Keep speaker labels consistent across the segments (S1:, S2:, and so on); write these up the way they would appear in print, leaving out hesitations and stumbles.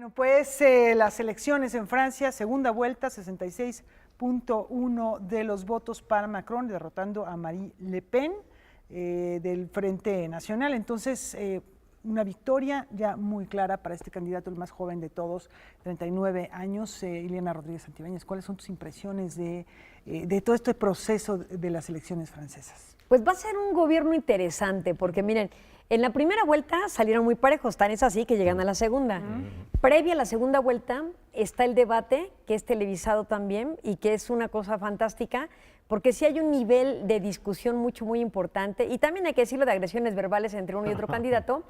S1: Bueno, pues las elecciones en Francia, segunda vuelta, 66.1 de los votos para Macron, derrotando a Marine Le Pen del Frente Nacional. Entonces, una victoria ya muy clara para este candidato, el más joven de todos, 39 años, Ileana Rodríguez Santibáñez. ¿Cuáles son tus impresiones de todo este proceso de las elecciones francesas?
S2: Pues va a ser un gobierno interesante, porque miren, en la primera vuelta salieron muy parejos, tan es así que llegan a la segunda. Previa a la segunda vuelta está el debate, que es televisado también y que es una cosa fantástica, porque sí hay un nivel de discusión muy importante, y también hay que decirlo, de agresiones verbales entre uno y otro candidato.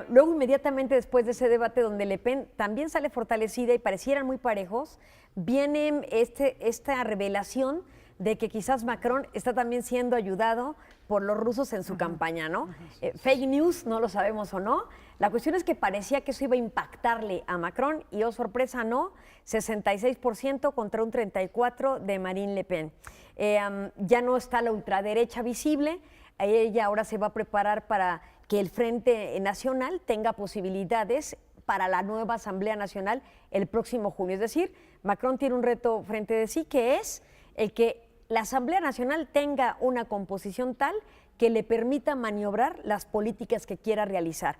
S2: Luego, inmediatamente después de ese debate donde Le Pen también sale fortalecida y parecieran muy parejos, viene esta revelación de que quizás Macron está también siendo ayudado por los rusos en su campaña, ¿no? Fake news, no lo sabemos o no. La cuestión es que parecía que eso iba a impactarle a Macron y, oh sorpresa, no, 66% contra un 34% de Marine Le Pen. Ya no está la ultraderecha visible, ella ahora se va a preparar para que el Frente Nacional tenga posibilidades para la nueva Asamblea Nacional el próximo junio. Es decir, Macron tiene un reto frente de sí, que es el que la Asamblea Nacional tenga una composición tal que le permita maniobrar las políticas que quiera realizar.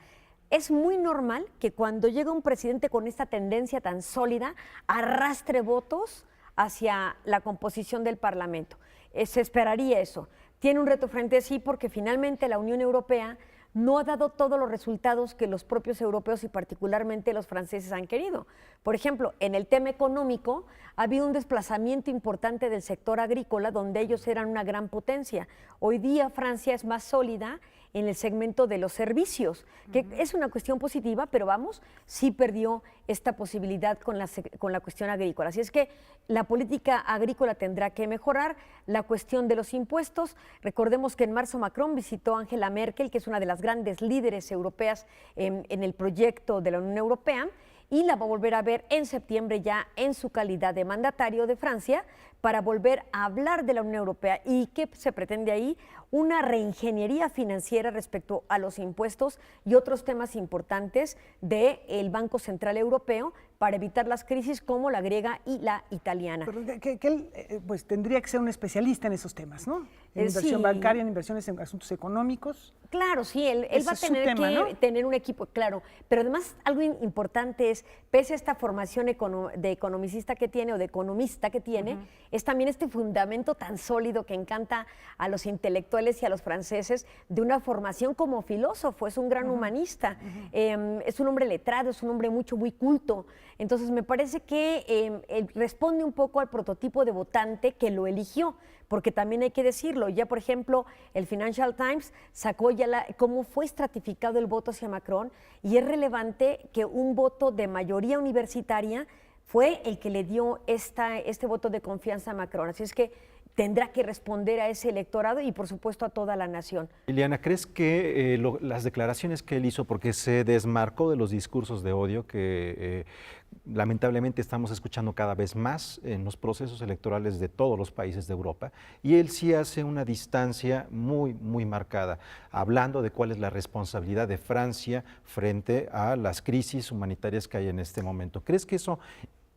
S2: Es muy normal que cuando llega un presidente con esta tendencia tan sólida, arrastre votos hacia la composición del Parlamento. Se esperaría eso. Tiene un reto frente a sí porque finalmente la Unión Europea no ha dado todos los resultados que los propios europeos y particularmente los franceses han querido. Por ejemplo, en el tema económico ha habido un desplazamiento importante del sector agrícola, donde ellos eran una gran potencia. Hoy día Francia es más sólida en el segmento de los servicios, que es una cuestión positiva, pero vamos, sí perdió esta posibilidad con la cuestión agrícola. Así es que la política agrícola tendrá que mejorar, la cuestión de los impuestos. Recordemos que en marzo Macron visitó a Angela Merkel, que es una de las grandes líderes europeas en el proyecto de la Unión Europea, y la va a volver a ver en septiembre ya en su calidad de mandatario de Francia para volver a hablar de la Unión Europea. ¿Y qué se pretende ahí? Una reingeniería financiera respecto a los impuestos y otros temas importantes del Banco Central Europeo para evitar las crisis como la griega y la italiana.
S1: Pero que él pues tendría que ser un especialista en esos temas, ¿no? En inversión bancaria, en inversiones en asuntos económicos.
S2: Claro, sí, él va a tener que tener un equipo, claro, pero además algo importante es, pese a esta formación de economicista que tiene o de economista que tiene, es también este fundamento tan sólido que encanta a los intelectuales y a los franceses de una formación como filósofo. Es un gran humanista, es un hombre letrado, es un hombre muy culto. Entonces me parece que él responde un poco al prototipo de votante que lo eligió, porque también hay que decirlo, ya por ejemplo el Financial Times sacó ya cómo fue estratificado el voto hacia Macron, y es relevante que un voto de mayoría universitaria fue el que le dio este voto de confianza a Macron. Así es que tendrá que responder a ese electorado y por supuesto a toda la nación.
S3: Ileana, ¿crees que las declaraciones que él hizo, porque se desmarcó de los discursos de odio que lamentablemente estamos escuchando cada vez más en los procesos electorales de todos los países de Europa, y él sí hace una distancia muy marcada, hablando de cuál es la responsabilidad de Francia frente a las crisis humanitarias que hay en este momento? ¿Crees que eso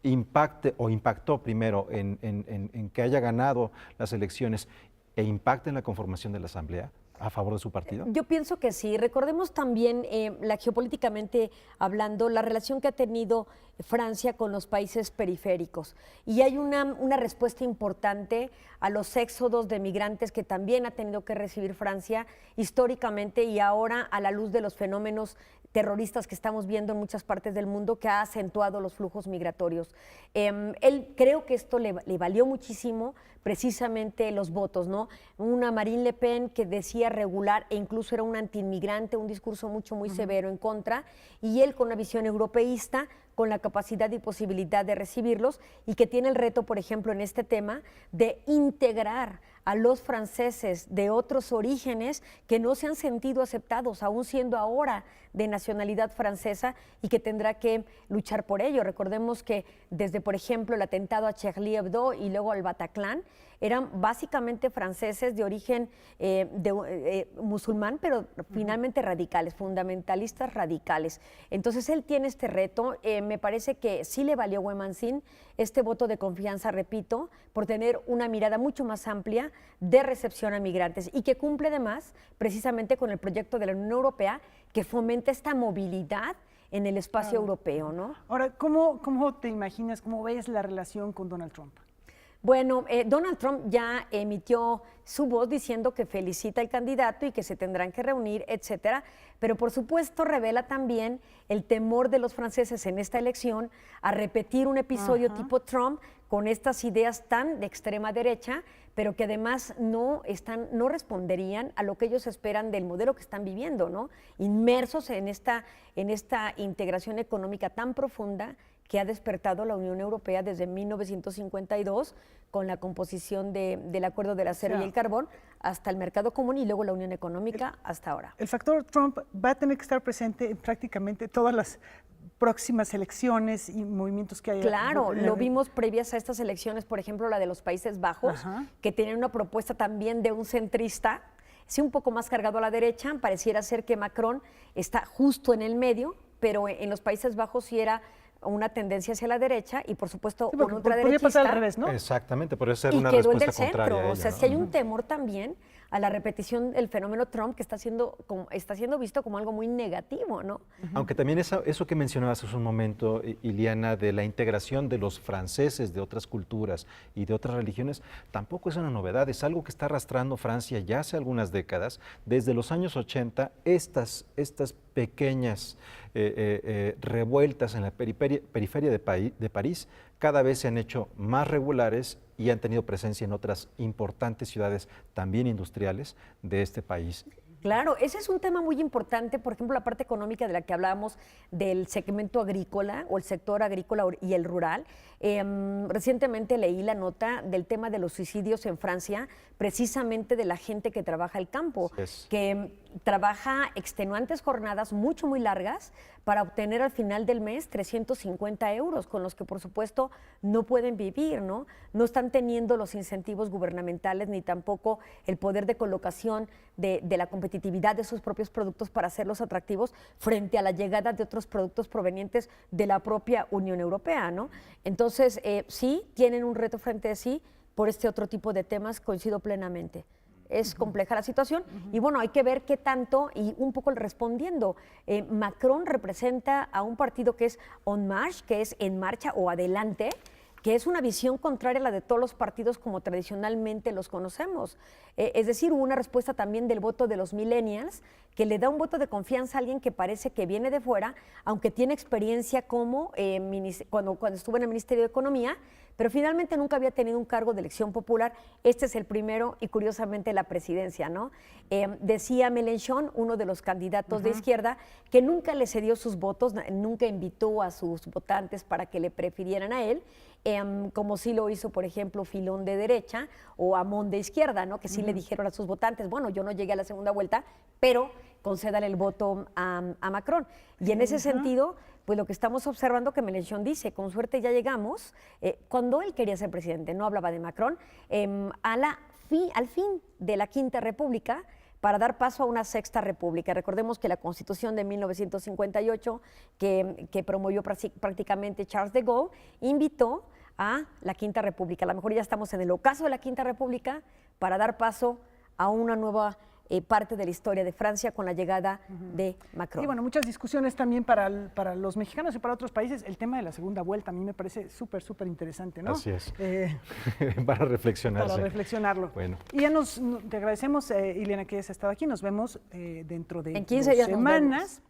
S3: impacte o impactó primero en que haya ganado las elecciones e impacte en la conformación de la Asamblea a favor de su partido?
S2: Yo pienso que sí. Recordemos también, geopolíticamente hablando, la relación que ha tenido Francia con los países periféricos. Y hay una respuesta importante a los éxodos de migrantes que también ha tenido que recibir Francia históricamente, y ahora a la luz de los fenómenos terroristas que estamos viendo en muchas partes del mundo, que ha acentuado los flujos migratorios. Él, creo que esto le valió muchísimo precisamente los votos, ¿no? Una Marine Le Pen que decía regular e incluso era un antiinmigrante, un discurso muy severo en contra, y él con una visión europeísta, con la capacidad y posibilidad de recibirlos, y que tiene el reto, por ejemplo, en este tema, de integrar a los franceses de otros orígenes que no se han sentido aceptados, aún siendo ahora de nacionalidad francesa, y que tendrá que luchar por ello. Recordemos que desde, por ejemplo, el atentado a Charlie Hebdo y luego al Bataclan, eran básicamente franceses de origen musulmán, pero finalmente radicales, fundamentalistas radicales. Entonces él tiene este reto, me parece que sí le valió Wemansin este voto de confianza, repito, por tener una mirada mucho más amplia de recepción a migrantes y que cumple además precisamente con el proyecto de la Unión Europea que fomenta esta movilidad en el espacio europeo, ¿no?
S1: Ahora, ¿cómo te imaginas, cómo ves la relación con Donald Trump?
S2: Bueno, Donald Trump ya emitió su voz diciendo que felicita al candidato y que se tendrán que reunir, etcétera, pero por supuesto revela también el temor de los franceses en esta elección a repetir un episodio tipo Trump con estas ideas tan de extrema derecha, pero que además no responderían a lo que ellos esperan del modelo que están viviendo, ¿no? Inmersos en esta integración económica tan profunda que ha despertado la Unión Europea desde 1952 con la composición del Acuerdo del Acero y el Carbón hasta el Mercado Común y luego la Unión Económica hasta ahora.
S1: El factor Trump va a tener que estar presente en prácticamente todas las próximas elecciones y movimientos que haya.
S2: Claro, lo vimos previas a estas elecciones, por ejemplo, la de los Países Bajos, que tienen una propuesta también de un centrista, sí un poco más cargado a la derecha, pareciera ser que Macron está justo en el medio, pero en los Países Bajos sí era una tendencia hacia la derecha y por supuesto un ultraderechista.
S1: Podría pasar al revés, ¿no?
S3: Exactamente, podría ser una
S2: quedó
S3: respuesta
S2: el del
S3: contraria
S2: centro.
S3: a
S2: O sea,
S3: ella,
S2: si hay un temor también a la repetición del fenómeno Trump que está siendo visto como algo muy negativo, ¿no?
S3: Aunque también eso que mencionabas hace un momento, Iliana, de la integración de los franceses de otras culturas y de otras religiones, tampoco es una novedad, es algo que está arrastrando Francia ya hace algunas décadas. Desde los años 80, estas pequeñas revueltas en la periferia de París cada vez se han hecho más regulares y han tenido presencia en otras importantes ciudades también industriales de este país.
S2: Claro, ese es un tema muy importante, por ejemplo, la parte económica de la que hablábamos del segmento agrícola o el sector agrícola y el rural. Recientemente leí la nota del tema de los suicidios en Francia, precisamente de la gente que trabaja el campo, que trabaja extenuantes jornadas muy largas para obtener al final del mes 350 euros, con los que por supuesto no pueden vivir, ¿no? No están teniendo los incentivos gubernamentales ni tampoco el poder de colocación de la competitividad de sus propios productos para hacerlos atractivos frente a la llegada de otros productos provenientes de la propia Unión Europea, ¿no? Entonces, sí, tienen un reto frente a sí por este otro tipo de temas, coincido plenamente. Es compleja la situación y bueno, hay que ver qué tanto y un poco respondiendo. Macron representa a un partido que es En Marche, que es en marcha o adelante, que es una visión contraria a la de todos los partidos como tradicionalmente los conocemos. Es decir, hubo una respuesta también del voto de los millennials que le da un voto de confianza a alguien que parece que viene de fuera, aunque tiene experiencia como cuando estuvo en el Ministerio de Economía, pero finalmente nunca había tenido un cargo de elección popular. Este es el primero y curiosamente la presidencia, ¿no? Decía Mélenchon, uno de los candidatos de izquierda, que nunca le cedió sus votos, nunca invitó a sus votantes para que le prefirieran a él, como sí lo hizo, por ejemplo, Filón de derecha o Hamon de izquierda, ¿no? Que sí le dijeron a sus votantes, bueno, yo no llegué a la segunda vuelta, pero concédale el voto a Macron. Y en ese sentido, pues lo que estamos observando que Mélenchon dice, con suerte ya llegamos, cuando él quería ser presidente, no hablaba de Macron, al fin de la Quinta República, para dar paso a una Sexta República. Recordemos que la Constitución de 1958, que promovió prácticamente Charles de Gaulle, invitó a la Quinta República. A lo mejor ya estamos en el ocaso de la Quinta República para dar paso a una nueva parte de la historia de Francia con la llegada de Macron.
S1: Y bueno, muchas discusiones también para los mexicanos y para otros países. El tema de la segunda vuelta a mí me parece súper súper interesante, ¿no?
S3: Así es. Para reflexionarse.
S1: Para reflexionarlo.
S3: Bueno.
S1: Y ya te agradecemos, Iliana, que hayas estado aquí. Nos vemos dentro de
S2: en 15 días
S1: semanas.